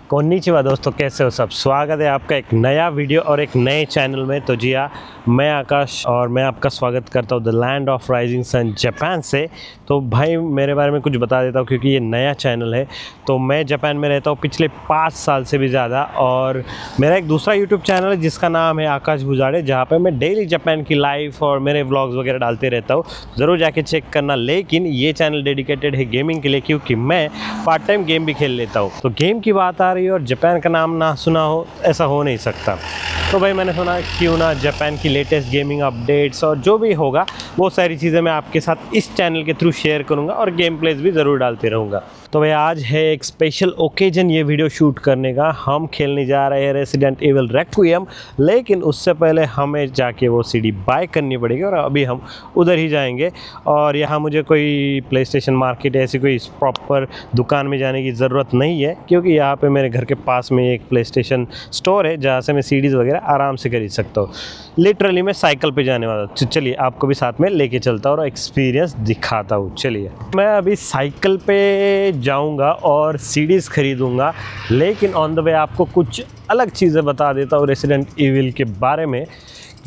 कोन्निचिवा दोस्तों, कैसे हो सब। स्वागत है आपका एक नया वीडियो और एक नए चैनल में। तो जी हाँ, मैं आकाश और मैं आपका स्वागत करता हूँ the land of rising sun Japan से। तो भाई मेरे बारे में कुछ बता देता हूँ क्योंकि ये नया चैनल है। तो मैं जापान में रहता हूँ पिछले 5 साल से भी ज़्यादा, और मेरा एक दूसरा यूट्यूब चैनल है जिसका नाम है आकाश बुजाड़े, जहाँ पे मैं डेली जापान की लाइफ और मेरे व्लॉग्स वगैरह डालते रहता हूँ। ज़रूर जाके चेक करना। लेकिन ये चैनल डेडिकेटेड है गेमिंग के लिए, क्योंकि मैं पार्ट टाइम गेम भी खेल लेता हूँ। तो गेम की बात आ रही है और जापान का नाम ना सुना हो, ऐसा हो नहीं सकता। तो भाई मैंने सुना क्यों ना जापान की लेटेस्ट गेमिंग अपडेट्स और जो भी होगा वो सारी चीज़ें मैं आपके साथ इस चैनल के थ्रू शेयर करूंगा और गेम प्लेस भी ज़रूर डालते रहूँगा। तो भाई आज है एक स्पेशल ओकेजन ये वीडियो शूट करने का। हम खेलने जा रहे हैं रेसिडेंट एविल रेक्विएम, लेकिन उससे पहले हमें जाके वो सीडी बाय करनी पड़ेगी और अभी हम उधर ही जाएंगे। और यहाँ मुझे कोई प्ले स्टेशन मार्केट ऐसी कोई प्रॉपर दुकान में जाने की ज़रूरत नहीं है, क्योंकि यहाँ पे मेरे घर के पास में एक प्ले स्टेशन स्टोर है जहाँ से मैं सीडीज़ वगैरह आराम से खरीद सकता हूँ। लिटरली मैं साइकिल पे जाने वाला हूँ। चलिए आपको भी साथ में लेके चलता हूँ और एक्सपीरियंस दिखाता हूँ। चलिए मैं अभी साइकिल पे जाऊंगा और सीडीज़ खरीदूंगा, लेकिन ऑन द वे आपको कुछ अलग चीज़ें बता देता हूँ रेसिडेंट एविल के बारे में,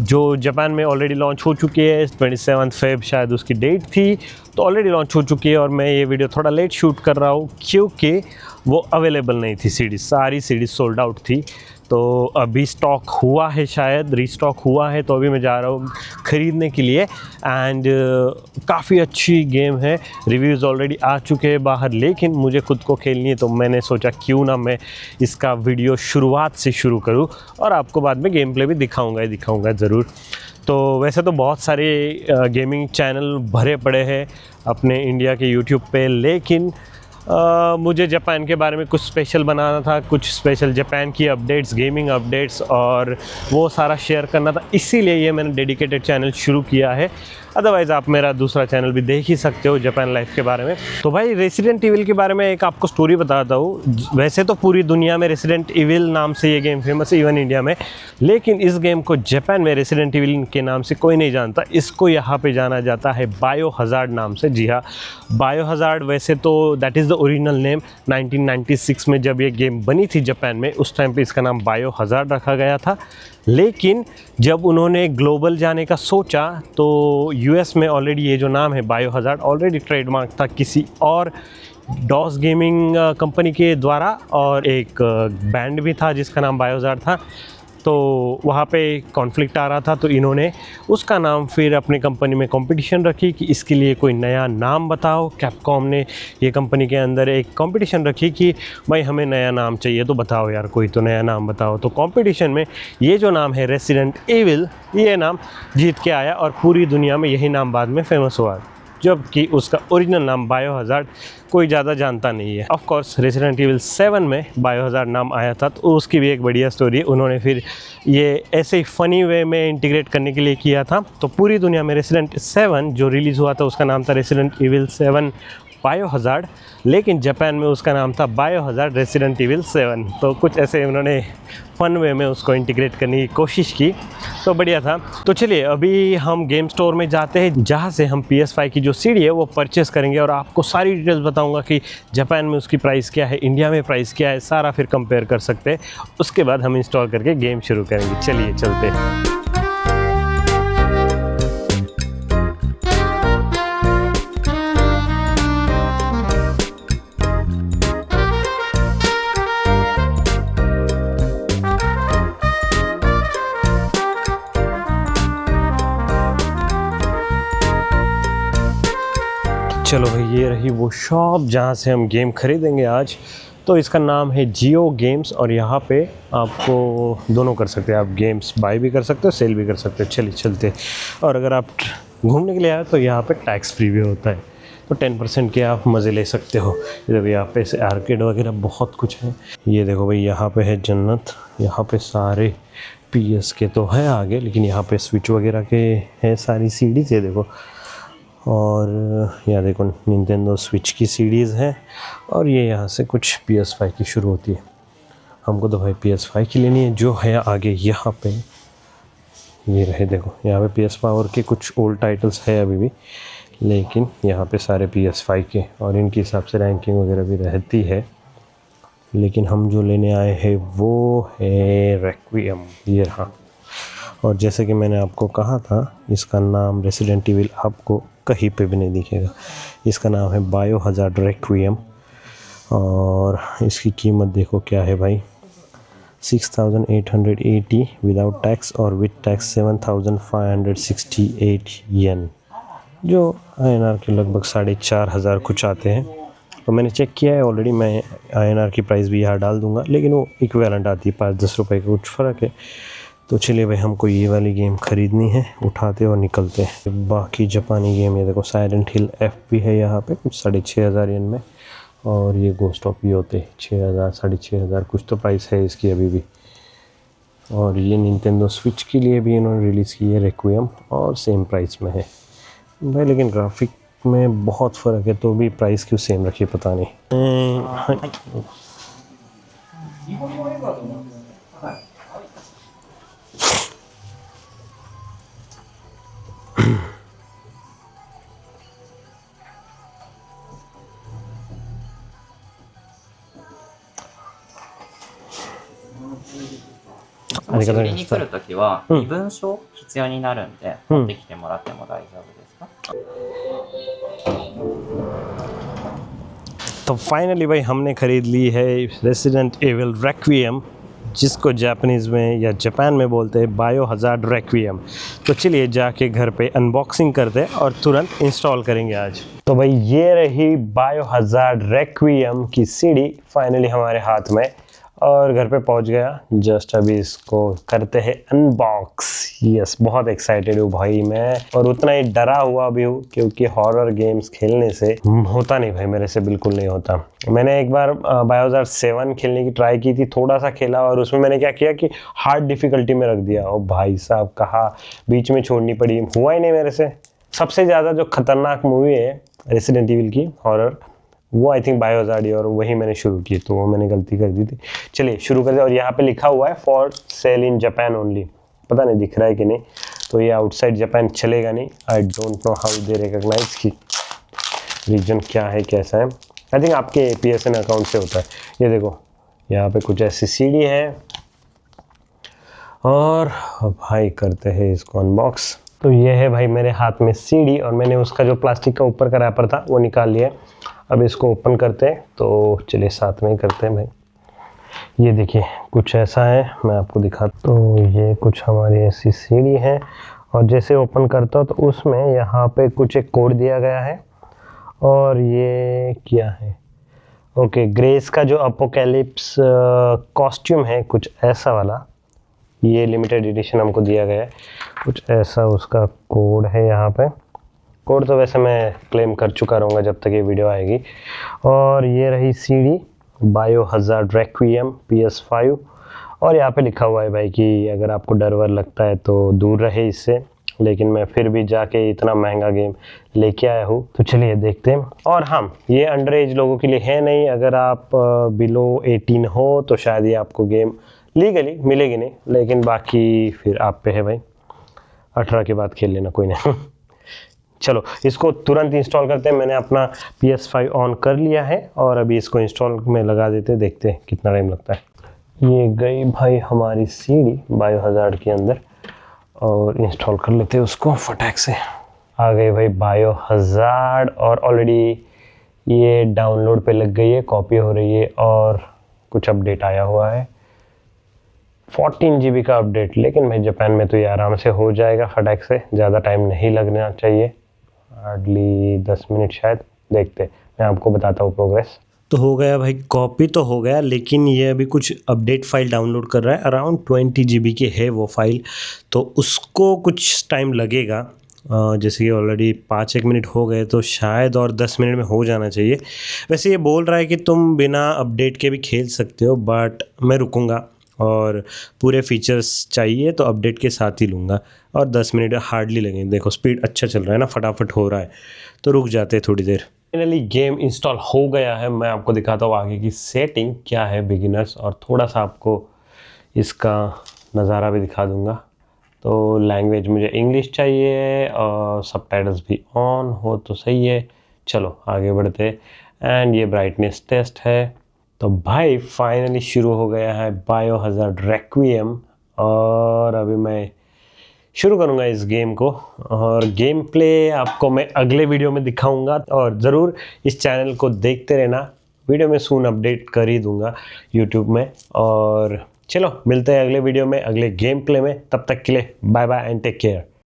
जो जापान में ऑलरेडी लॉन्च हो चुकी है। 27 फेब शायद उसकी डेट थी, तो ऑलरेडी लॉन्च हो चुकी है। और मैं ये वीडियो थोड़ा लेट शूट कर रहा हूँ क्योंकि वो अवेलेबल नहीं थी सीडीज़, सारी सीडीज़ सोल्ड आउट थी। तो अभी स्टॉक हुआ है, शायद रीस्टॉक हुआ है, तो अभी मैं जा रहा हूँ ख़रीदने के लिए। एंड काफ़ी अच्छी गेम है, रिव्यूज़ ऑलरेडी आ चुके हैं बाहर, लेकिन मुझे खुद को खेलनी है। तो मैंने सोचा क्यों ना मैं इसका वीडियो शुरुआत से शुरू करूँ और आपको बाद में गेम प्ले भी दिखाऊंगा ज़रूर। तो वैसे तो बहुत सारे गेमिंग चैनल भरे पड़े हैं अपने इंडिया के यूट्यूब पे, लेकिन मुझे जापान के बारे में कुछ स्पेशल बनाना था, कुछ स्पेशल जापान की अपडेट्स, गेमिंग अपडेट्स, और वो सारा शेयर करना था। इसीलिए ये मैंने डेडिकेटेड चैनल शुरू किया है। अदरवाइज़ आप मेरा दूसरा चैनल भी देख ही सकते हो जापान लाइफ के बारे में। तो भाई रेसिडेंट एविल के बारे में एक आपको स्टोरी बताता हूँ। वैसे तो पूरी दुनिया में रेसिडेंट एविल नाम से ये गेम फेमस है, इवन इंडिया में, लेकिन इस गेम को जापान में रेसिडेंट एविल के नाम से कोई नहीं जानता। इसको यहाँ पे जाना जाता है बायोहज़ार्ड नाम से। जी हाँ, बायोहज़ार्ड वैसे तो that is the original name. 1996 में जब ये गेम बनी थी जापान में, उस टाइम पे इसका नाम बायोहज़ार्ड रखा गया था। लेकिन जब उन्होंने ग्लोबल जाने का सोचा तो यूएस में ऑलरेडी ये जो नाम है बायोहज़ार्ड ऑलरेडी ट्रेडमार्क था किसी और डॉस गेमिंग कंपनी के द्वारा, और एक बैंड भी था जिसका नाम बायोहज़ार्ड था। तो वहाँ पे कॉन्फ्लिक्ट आ रहा था, तो इन्होंने उसका नाम फिर अपनी कंपनी में कंपटीशन रखी कि इसके लिए कोई नया नाम बताओ। कैपकॉम ने ये कंपनी के अंदर एक कंपटीशन रखी कि भाई हमें नया नाम चाहिए, तो बताओ यार कोई तो नया नाम बताओ। तो कंपटीशन में ये जो नाम है रेसिडेंट एविल, ये नाम जीत के आया और पूरी दुनिया में यही नाम बाद में फेमस हुआ, जबकि उसका ओरिजिनल नाम बायोहज़ार्ड कोई ज़्यादा जानता नहीं है। ऑफ कोर्स रेसिडेंट एविल 7 में बायोहज़ार्ड नाम आया था, तो उसकी भी एक बढ़िया स्टोरी है। उन्होंने फिर ये ऐसे ही फ़नी वे में इंटीग्रेट करने के लिए किया था। तो पूरी दुनिया में रेसिडेंट 7 जो रिलीज़ हुआ था उसका नाम था रेसिडेंट एविल 7 बायोहज़ार्ड, लेकिन जापान में उसका नाम था बायोहज़ार्ड रेसिडेंट एविल 7। तो कुछ ऐसे उन्होंने फ़न वे में उसको इंटीग्रेट करने की कोशिश की, तो बढ़िया था। तो चलिए अभी हम गेम स्टोर में जाते हैं, जहाँ से हम PS5 की जो सीडी है वो परचेस करेंगे, और आपको सारी डिटेल्स बताऊंगा कि जापान में उसकी प्राइस क्या है, इंडिया में प्राइस क्या है, सारा फिर कंपेयर कर सकते हैं। उसके बाद हम इंस्टॉल करके गेम शुरू करेंगे। चलिए चलते हैं। चलो भाई, ये रही वो शॉप जहाँ से हम गेम खरीदेंगे आज। तो इसका नाम है जियो गेम्स, और यहाँ पे आपको दोनों कर सकते हैं, आप गेम्स बाय भी कर सकते हो, सेल भी कर सकते हो। चलिए चलते। और अगर आप घूमने के लिए आए तो यहाँ पे टैक्स फ्री भी होता है, तो 10% के आप मज़े ले सकते हो। इधर यहाँ पे ऐसे आर्केड वगैरह बहुत कुछ है। ये देखो भाई, यहाँ पे है जन्नत, यहाँ पे सारे PS के तो है आगे, लेकिन यहाँ पे स्विच वगैरह के हैं सारी सीडीज़। ये देखो, और यहाँ देखो निंटेंडो स्विच की सीडीज़ हैं, और ये यहाँ से कुछ PS5 की शुरू होती है। हमको तो भाई PS5 की लेनी है। जो है आगे यहाँ पे ये रहे, देखो यहाँ पे PS पावर के कुछ ओल्ड टाइटल्स है अभी भी, लेकिन यहाँ पे सारे PS5 के, और इनके हिसाब से रैंकिंग वगैरह भी रहती है। लेकिन हम जो लेने आए हैं वो है रेक्विएम, ये रहा। और जैसे कि मैंने आपको कहा था, इसका नाम रेसिडेंट इविल आपको कहीं पे भी नहीं दिखेगा। इसका नाम है बायोहज़ार्ड रेक्विएम और इसकी कीमत देखो क्या है भाई, 6,880 विदाउट टैक्स और विद टैक्स 7,568 येन, जो INR के लगभग 4,500 कुछ आते हैं। तो मैंने चेक किया है ऑलरेडी, मैं INR की प्राइस भी यहाँ डाल दूंगा, लेकिन वो इक्विवेलेंट आती है, 5-10 रुपये का कुछ फ़र्क है। तो चलिए भाई, हमको ये वाली गेम ख़रीदनी है, उठाते और निकलते हैं। बाकी जापानी गेम, ये देखो साइलेंट हिल F भी है यहाँ पे कुछ 6,500 येन में, और ये गोस्ट ऑफ योते 6,000 6,500 कुछ तो प्राइस है इसकी अभी भी। और ये निंटेंडो स्विच के लिए भी इन्होंने रिलीज़ की है रेक्विएम, और सेम प्राइस में है भाई, लेकिन ग्राफिक में बहुत फ़र्क है, तो भी प्राइस क्यों सेम रखी पता नहीं।ありがとうございました。もし売りに来るときは、身分証必要になるんで、持ってきてもらっても大丈夫ですか？ तो फाइनली भाई हमने ख़रीद ली है रेसिडेंट एविल रेक्विएम, जिसको जापानीज़ में या जापान में बोलते हैं बायोहज़ार्ड रेक्विएम। तो चलिए जाके घर पे अनबॉक्सिंग करते हैं और तुरंत इंस्टॉल करेंगे आज। तो भाई ये रही बायोहज़ार्ड रेक्विएम की सीडी फाइनली हमारे हाथ में, और घर पे पहुंच गया। जस्ट अभी इसको करते हैं अनबॉक्स। यस, बहुत एक्साइटेड हूँ भाई मैं, और उतना ही डरा हुआ भी हूँ, क्योंकि हॉरर गेम्स खेलने से होता नहीं भाई, मेरे से बिल्कुल नहीं होता। मैंने एक बार बायोहज़ार्ड 7 खेलने की ट्राई की थी, थोड़ा सा खेला, और उसमें मैंने क्या किया कि हार्ड डिफ़िकल्टी में रख दिया। और भाई साहब कहा बीच में छोड़नी पड़ी, हुआ ही नहीं मेरे से। सबसे ज़्यादा जो खतरनाक मूवी है रेसिडेंट इविल की हॉरर, वो आई थिंक बायोहज़ार्ड, और वही मैंने शुरू की, तो वो मैंने गलती कर दी थी। चलिए शुरू करते हैं। और यहाँ पे लिखा हुआ है for sale in Japan only, पता नहीं दिख रहा है कि नहीं, तो ये आउटसाइड जापान चलेगा नहीं। I don't know how they recognize की रीजन क्या है कैसा है। आई थिंक आपके PSN अकाउंट से होता है। ये देखो यहाँ पे कुछ ऐसी सीडी है, और भाई करते हैं इसको अनबॉक्स। तो ये है भाई मेरे हाथ में सीडी, और मैंने उसका जो प्लास्टिक का ऊपर का रैपर था वो निकाल लिया। अब इसको ओपन करते हैं, तो चलिए साथ में ही करते हैं भाई। ये देखिए कुछ ऐसा है, मैं आपको दिखाता। तो ये कुछ हमारी ऐसी सीडी है, और जैसे ओपन करता हूँ तो उसमें यहाँ पे कुछ एक कोड दिया गया है, और ये क्या है, ओके, ग्रेस का जो अपोकैलिप्स कॉस्ट्यूम है कुछ ऐसा वाला, ये लिमिटेड एडिशन हमको दिया गया है, कुछ ऐसा उसका कोड है यहाँ पे। कोड तो वैसे मैं क्लेम कर चुका रहूँगा जब तक ये वीडियो आएगी। और ये रही सीडी बायोहज़ार्ड रेक्विएम PS5, और यहाँ पे लिखा हुआ है भाई कि अगर आपको डर वर लगता है तो दूर रहे इससे, लेकिन मैं फिर भी जाके इतना महंगा गेम लेके आया हूँ, तो चलिए देखते हैं। और हाँ, ये अंडर एज लोगों के लिए है नहीं, अगर आप बिलो 18 हो तो शायद ये आपको गेम लीगली मिलेगी नहीं, लेकिन बाकी फिर आप पे है भाई, 18 के बाद खेल लेना, कोई नहीं। चलो इसको तुरंत इंस्टॉल करते हैं। मैंने अपना PS5 ऑन कर लिया है, और अभी इसको इंस्टॉल में लगा देते हैं, देखते हैं कितना टाइम लगता है। ये गई भाई हमारी सीडी बायोहज़ार्ड के अंदर, और इंस्टॉल कर लेते हैं उसको फटाक से। आ गई भाई बायोहज़ार्ड, और ऑलरेडी ये डाउनलोड पे लग गई है, कॉपी हो रही है, और कुछ अपडेट आया हुआ है, 14 GB का अपडेट। लेकिन भाई जापान में तो ये आराम से हो जाएगा फटाक से, ज़्यादा टाइम नहीं लगना चाहिए, हार्डली 10 मिनट शायद। देखते, मैं आपको बताता हूँ प्रोग्रेस। तो हो गया भाई, कॉपी तो हो गया, लेकिन ये अभी कुछ अपडेट फाइल डाउनलोड कर रहा है। अराउंड 20 GB की है वो फाइल, तो उसको कुछ टाइम लगेगा। जैसे कि ऑलरेडी 5-1 मिनट हो गए, तो शायद और 10 मिनट में हो जाना चाहिए। वैसे ये बोल रहा है कि तुम बिना अपडेट के भी खेल सकते हो, बट मैं रुकूंगा, और पूरे फीचर्स चाहिए तो अपडेट के साथ ही लूँगा, और 10 मिनट हार्डली लगेंगे। देखो स्पीड अच्छा चल रहा है ना, फटाफट हो रहा है, तो रुक जाते हैं थोड़ी देर। फाइनली गेम इंस्टॉल हो गया है। मैं आपको दिखाता हूँ आगे की सेटिंग क्या है बिगिनर्स, और थोड़ा सा आपको इसका नज़ारा भी दिखा दूँगा। तो लैंग्वेज मुझे इंग्लिश चाहिए, और सबटाइटल्स भी ऑन हो तो सही है। चलो आगे बढ़ते। एंड ये ब्राइटनेस टेस्ट है, तो भाई फाइनली शुरू हो गया है बायोहज़ार्ड रेक्विएम और अभी मैं शुरू करूँगा इस गेम को और गेम प्ले आपको मैं अगले वीडियो में दिखाऊंगा और ज़रूर इस चैनल को देखते रहना। वीडियो में सून अपडेट कर ही दूंगा यूट्यूब में। और चलो मिलते हैं अगले वीडियो में, अगले गेम प्ले में। तब तक के लिए bye bye and take care.